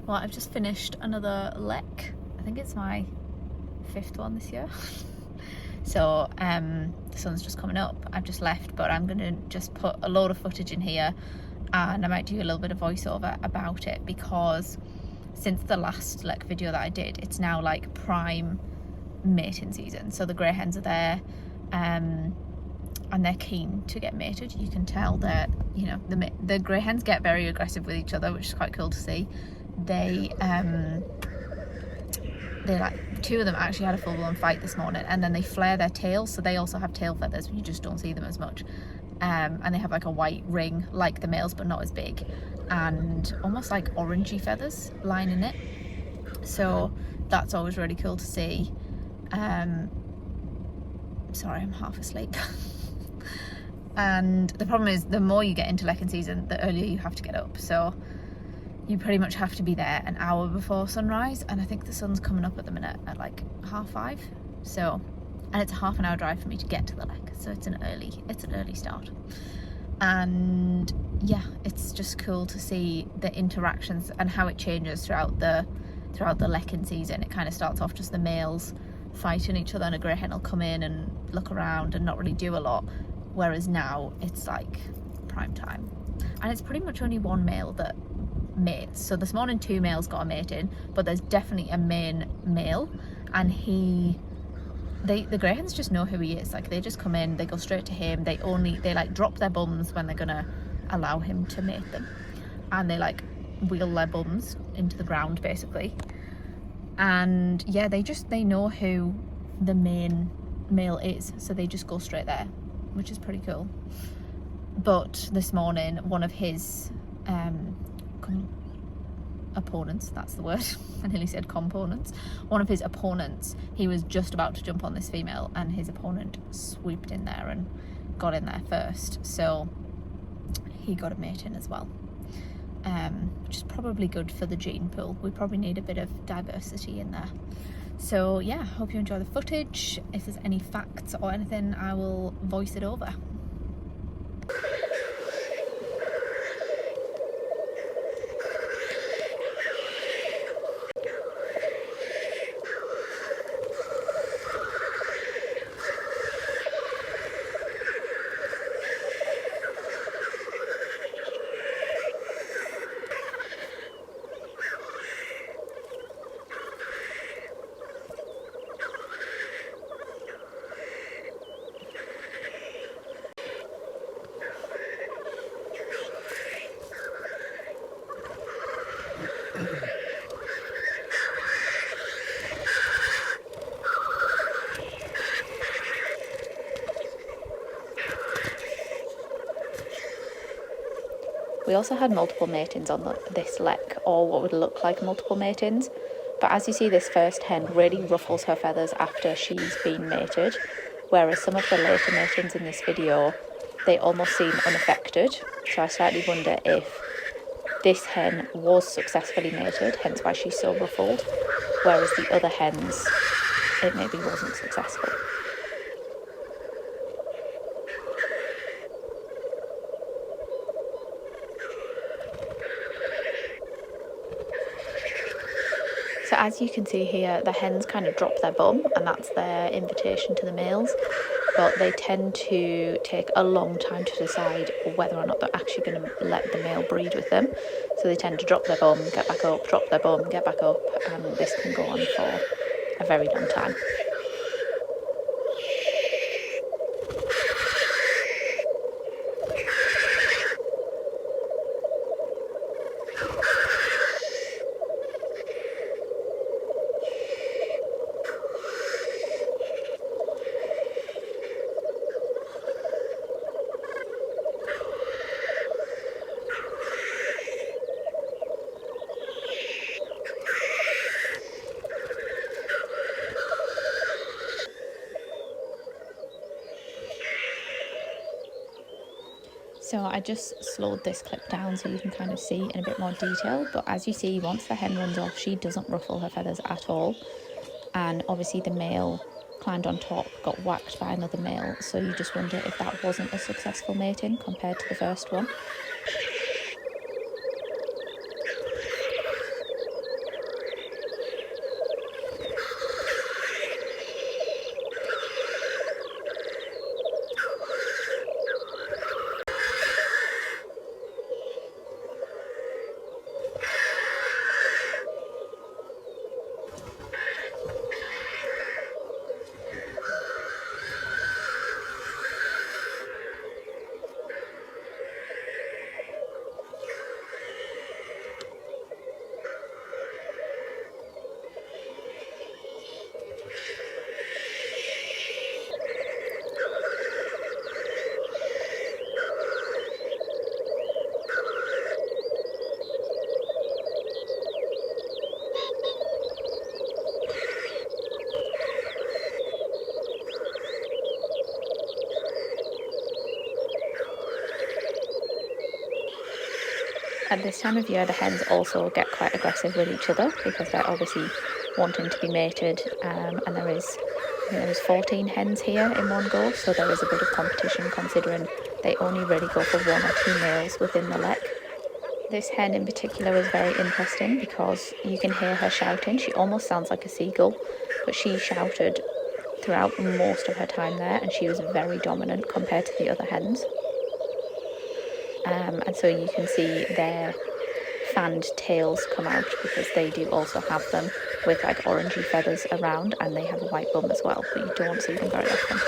Well, I've just finished another lek. I think it's my 5th one this year. So the sun's just coming up. I've just left, but I'm gonna just put a load of footage in here, and I might do a little bit of voiceover about it, because since the last lek video that I did, it's now like prime mating season. So the grey hens are there, and they're keen to get mated. You can tell that, you know, the grey hens get very aggressive with each other, which is quite cool to see. They like, 2 of them actually had a full-blown fight this morning, and then they flare their tails, so they also have tail feathers. You just don't see them as much, and they have like a white ring like the males, but not as big, and almost like orangey feathers lining it. So that's always really cool to see. Sorry, I'm half asleep. And the problem is, the more you get into lekking season, the earlier you have to get up. So you pretty much have to be there an hour before sunrise, and I think the sun's coming up at the minute at like 5:30. So, and it's a half an hour drive for me to get to the lek, so it's an early start. And yeah, it's just cool to see the interactions and how it changes throughout the lekking season. It kind of starts off just the males fighting each other, and a grey hen will come in and look around and not really do a lot, whereas now it's like prime time, and it's pretty much only one male that mates. So this morning 2 males got a mate in, but there's definitely a main male, and the grey hens just know who he is. Like, they just come in, they go straight to him. They like drop their bums when they're gonna allow him to mate them, and they like wheel their bums into the ground basically. And yeah, they know who the main male is, so they just go straight there, which is pretty cool. But this morning, one of his opponents, that's the word, I nearly said components, one of his opponents, he was just about to jump on this female, and his opponent swooped in there and got in there first, so he got a mate in as well, which is probably good for the gene pool. We probably need a bit of diversity in there. So yeah, hope you enjoy the footage. If there's any facts or anything, I will voice it over. We also had multiple matings on this lek, or what would look like multiple matings. But as you see, this first hen really ruffles her feathers after she's been mated, whereas some of the later matings in this video, they almost seem unaffected. So I slightly wonder if this hen was successfully mated, hence why she's so ruffled, whereas the other hens, it maybe wasn't successful. So as you can see here, the hens kind of drop their bum, and that's their invitation to the males, but they tend to take a long time to decide whether or not they're actually going to let the male breed with them. So they tend to drop their bum, get back up, drop their bum, get back up, and this can go on for a very long time. So I just slowed this clip down so you can kind of see in a bit more detail, but as you see, once the hen runs off, she doesn't ruffle her feathers at all, and obviously the male climbed on top, got whacked by another male, so you just wonder if that wasn't a successful mating compared to the first one. At this time of year, the hens also get quite aggressive with each other because they're obviously wanting to be mated, and I think there was 14 hens here in one go, so there is a bit of competition considering they only really go for 1 or 2 males within the lek. This hen in particular was very interesting because you can hear her shouting. She almost sounds like a seagull, but she shouted throughout most of her time there, and she was very dominant compared to the other hens. And so you can see their fanned tails come out because they do also have them with like orangey feathers around, and they have a white bum as well, but you don't see them very often.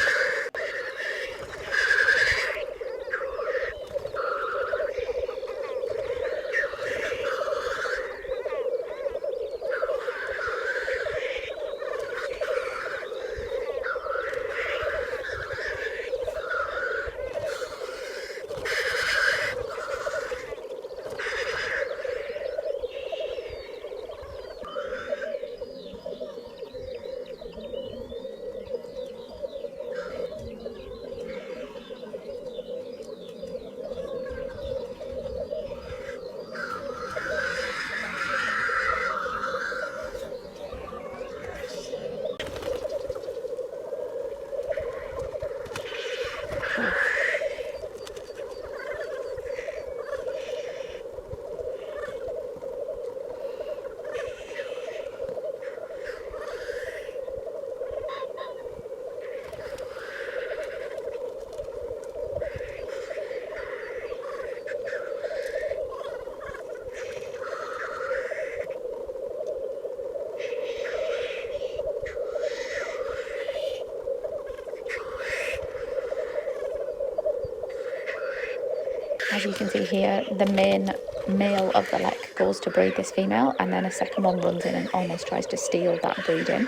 As you can see here, the main male of the lek goes to breed this female, and then a second one runs in and almost tries to steal that breeding.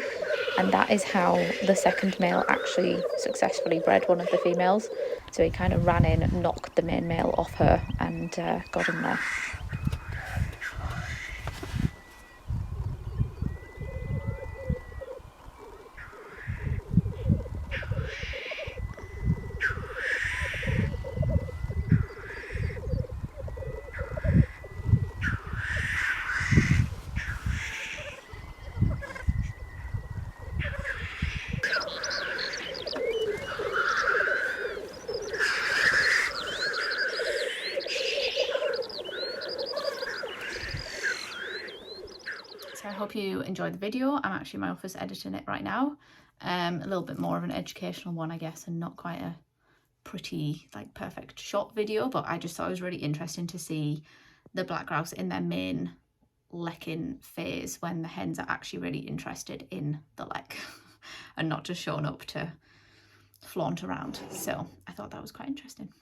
And that is how the second male actually successfully bred one of the females. So he kind of ran in, knocked the main male off her, and got him there. So I hope you enjoyed the video. I'm actually in my office editing it right now. A little bit more of an educational one, I guess, and not quite a pretty, like, perfect shot video, but I just thought it was really interesting to see the black grouse in their main lekking phase when the hens are actually really interested in the lek and not just showing up to flaunt around. So I thought that was quite interesting.